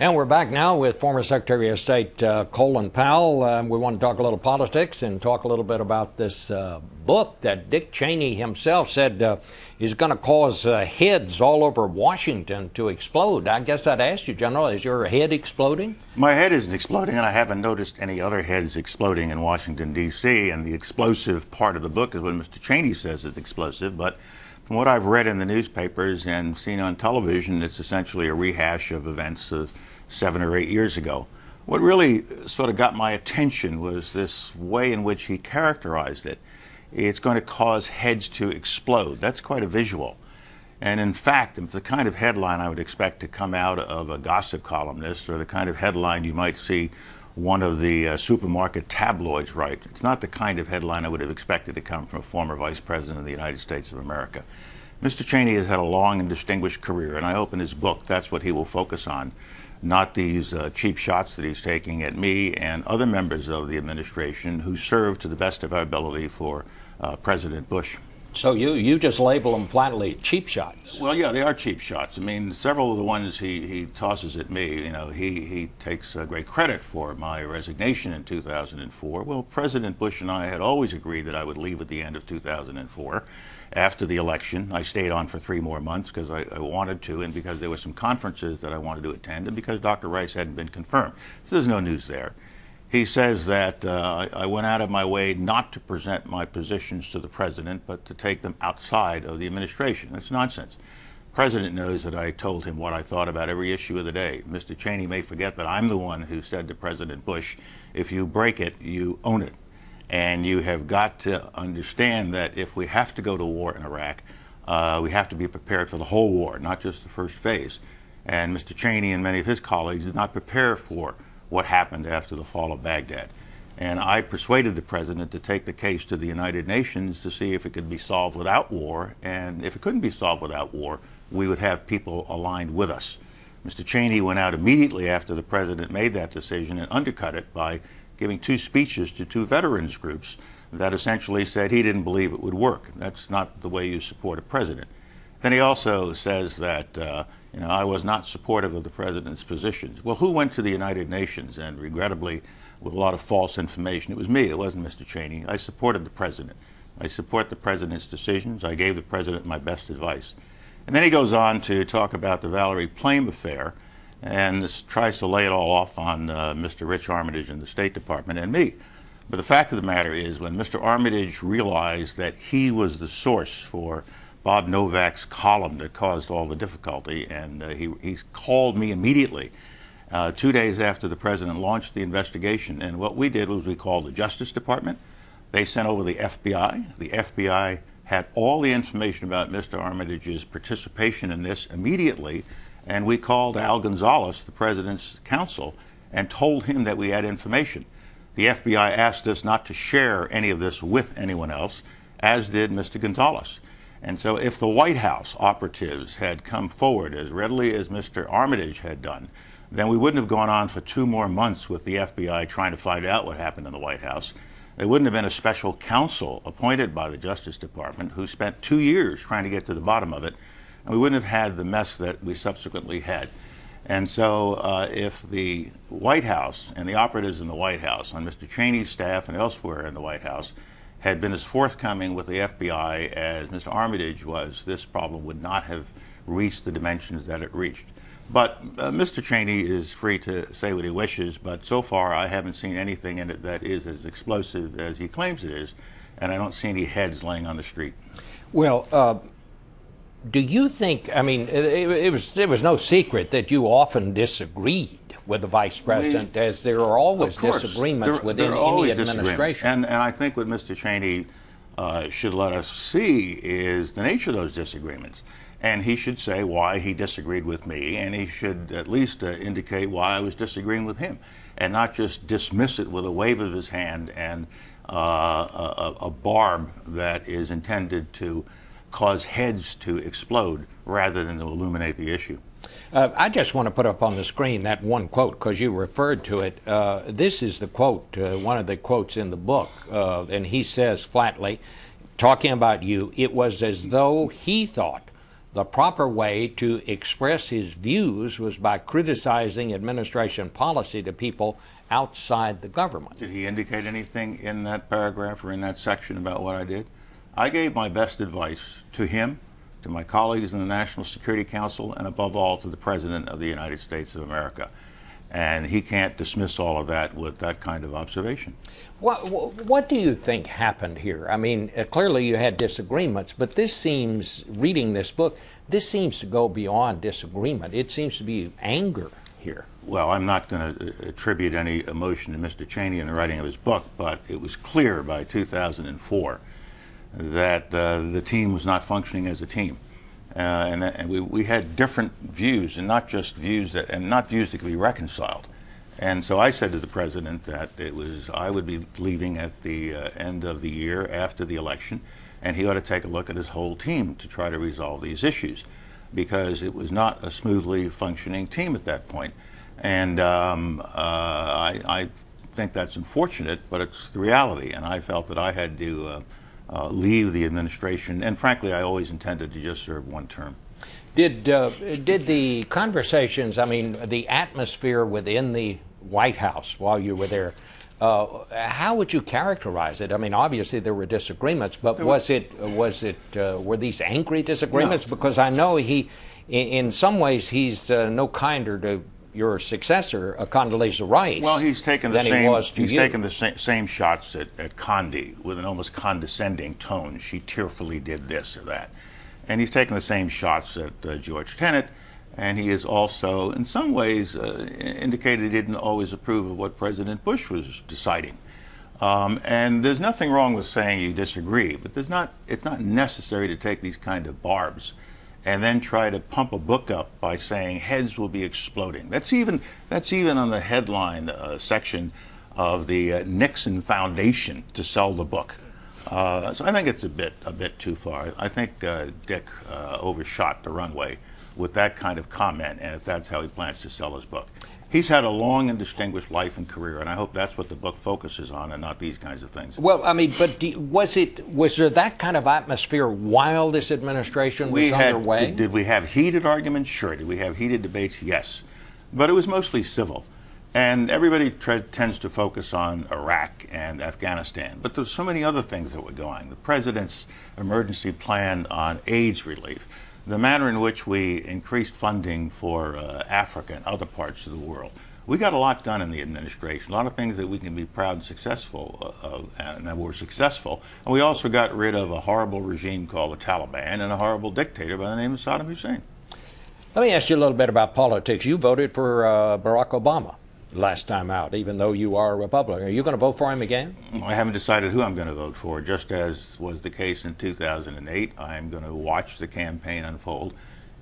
And we're back now with former Secretary of State Colin Powell. We want to talk a little politics and talk a little bit about this book that Dick Cheney himself said is going to cause heads all over Washington to explode. I guess I'd ask you, General, is your head exploding? My head isn't exploding, and I haven't noticed any other heads exploding in Washington, D.C., and the explosive part of the book is what Mr. Cheney says is explosive, but from what I've read in the newspapers and seen on television, it's essentially a rehash of events of 7 or 8 years ago. What really sort of got my attention was this way in which he characterized it. It's going to cause heads to explode. That's quite a visual. And in fact, it's the kind of headline I would expect to come out of a gossip columnist, or the kind of headline you might see one of the supermarket tabloids write. It's not the kind of headline I would have expected to come from a former Vice President of the United States of America. Mr. Cheney has had a long and distinguished career, and I hope in his book that's what he will focus on, not these cheap shots that he's taking at me and other members of the administration who served to the best of our ability for President Bush. So you just label them flatly cheap shots. Well, yeah, they are cheap shots. I mean, several of the ones he tosses at me, you know, he takes great credit for my resignation in 2004. Well, President Bush and I had always agreed that I would leave at the end of 2004. After the election, I stayed on for 3 more months because I wanted to, and because there were some conferences that I wanted to attend, and because Dr. Rice hadn't been confirmed. So there's no news there. He says that I went out of my way not to present my positions to the president, but to take them outside of the administration. That's nonsense. The president knows that I told him what I thought about every issue of the day. Mr. Cheney may forget that I'm the one who said to President Bush, if you break it, you own it. And you have got to understand that if we have to go to war in Iraq, we have to be prepared for the whole war, not just the first phase. And Mr. Cheney and many of his colleagues did not prepare for what happened after the fall of Baghdad. And I persuaded the president to take the case to the United Nations to see if it could be solved without war. And if it couldn't be solved without war, we would have people aligned with us. Mr. Cheney went out immediately after the president made that decision and undercut it by giving 2 speeches to 2 veterans groups that essentially said he didn't believe it would work. That's not the way you support a president. Then he also says that you know, I was not supportive of the president's positions. Well, who went to the United Nations? And regrettably, with a lot of false information, it was me. It wasn't Mr. Cheney. I supported the president. I support the president's decisions. I gave the president my best advice. And then he goes on to talk about the Valerie Plame affair, and this tries to lay it all off on Mr. Rich Armitage and the State Department and me. But the fact of the matter is, when Mr. Armitage realized that he was the source for Bob Novak's column that caused all the difficulty, and he called me immediately 2 days after the president launched the investigation. And what we did was we called the Justice Department. They sent over the FBI. The FBI had all the information about Mr. Armitage's participation in this immediately, and we called Al Gonzalez, the president's counsel, and told him that we had information. The FBI asked us not to share any of this with anyone else, as did Mr. Gonzalez. And so if the White House operatives had come forward as readily as Mr. Armitage had done, then we wouldn't have gone on for 2 more months with the FBI trying to find out what happened in the White House. There wouldn't have been a special counsel appointed by the Justice Department who spent 2 years trying to get to the bottom of it, and we wouldn't have had the mess that we subsequently had. And so if the White House and the operatives in the White House, on Mr. Cheney's staff and elsewhere in the White House, had been as forthcoming with the FBI as Mr. Armitage was, this problem would not have reached the dimensions that it reached. But Mr. Cheney is free to say what he wishes, but so far I haven't seen anything in it that is as explosive as he claims it is, and I don't see any heads laying on the street. Well, do you think, I mean, it was no secret that you often disagreed with the vice president, as there are always disagreements within any administration. And I think what Mr. Cheney should let us see is the nature of those disagreements. And he should say why he disagreed with me, and he should at least indicate why I was disagreeing with him, and not just dismiss it with a wave of his hand and a barb that is intended to cause heads to explode rather than to illuminate the issue. I just want to put up on the screen that one quote because you referred to it. This is the quote, one of the quotes in the book, and he says flatly, talking about you, it was as though he thought the proper way to express his views was by criticizing administration policy to people outside the government. Did he indicate anything in that paragraph or in that section about what I did? I gave my best advice to him, to my colleagues in the National Security Council, and above all to the President of the United States of America. And he can't dismiss all of that with that kind of observation. What do you think happened here? I mean, clearly you had disagreements, but this seems, reading this book, this seems to go beyond disagreement. It seems to be anger here. Well, I'm not going to attribute any emotion to Mr. Cheney in the writing of his book, but it was clear by 2004 that the team was not functioning as a team. And we had different views, and not just views that could be reconciled. And so I said to the president that I would be leaving at the end of the year after the election, and he ought to take a look at his whole team to try to resolve these issues, because it was not a smoothly functioning team at that point. And I think that's unfortunate, but it's the reality. And I felt that I had to leave the administration, and frankly, I always intended to just serve one term. Did the conversations, I mean, the atmosphere within the White House while you were there, how would you characterize it? I mean, obviously there were disagreements, but were these angry disagreements? No. Because I know in some ways, he's no kinder to your successor, Condoleezza Rice. Well, he's taken the same shots at Condi with an almost condescending tone. She tearfully did this or that. And he's taken the same shots at George Tenet, and he has also, in some ways, indicated he didn't always approve of what President Bush was deciding. And there's nothing wrong with saying you disagree, but it's not necessary to take these kind of barbs and then try to pump a book up by saying heads will be exploding. That's even on the headline section of the Nixon Foundation to sell the book. So I think it's a bit too far. I think Dick overshot the runway with that kind of comment, and if that's how he plans to sell his book. He's had a long and distinguished life and career, and I hope that's what the book focuses on, and not these kinds of things. Well, I mean, but was there that kind of atmosphere while this administration was underway? Did we have heated arguments? Sure. Did we have heated debates? Yes. But it was mostly civil. And everybody tends to focus on Iraq and Afghanistan. But there's so many other things that were going. The president's emergency plan on AIDS relief, the manner in which we increased funding for Africa and other parts of the world. We got a lot done in the administration, a lot of things that we can be proud and successful of, and that were successful. And we also got rid of a horrible regime called the Taliban and a horrible dictator by the name of Saddam Hussein. Let me ask you a little bit about politics. You voted for Barack Obama last time out, even though you are a Republican. Are you going to vote for him again? I haven't decided who I'm going to vote for. Just as was the case in 2008, I'm going to watch the campaign unfold.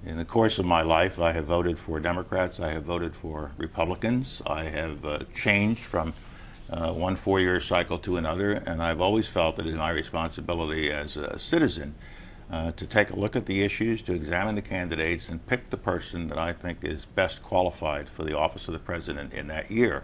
In the course of my life, I have voted for Democrats, I have voted for Republicans, I have changed from one four-year cycle to another, and I've always felt that it is my responsibility as a citizen to take a look at the issues, to examine the candidates, and pick the person that I think is best qualified for the office of the president in that year,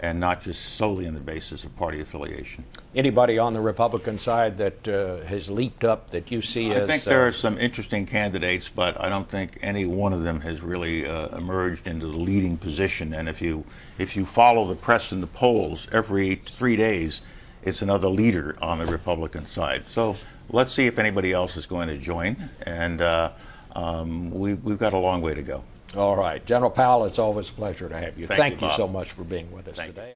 and not just solely on the basis of party affiliation. Anybody on the Republican side that has leaped up that you see as... I think there are some interesting candidates, but I don't think any one of them has really emerged into the leading position. And if you follow the press and the polls, every 3 days, it's another leader on the Republican side. So let's see if anybody else is going to join, and we've got a long way to go. All right. General Powell, it's always a pleasure to have you. Thank you Bob. so much for being with us today.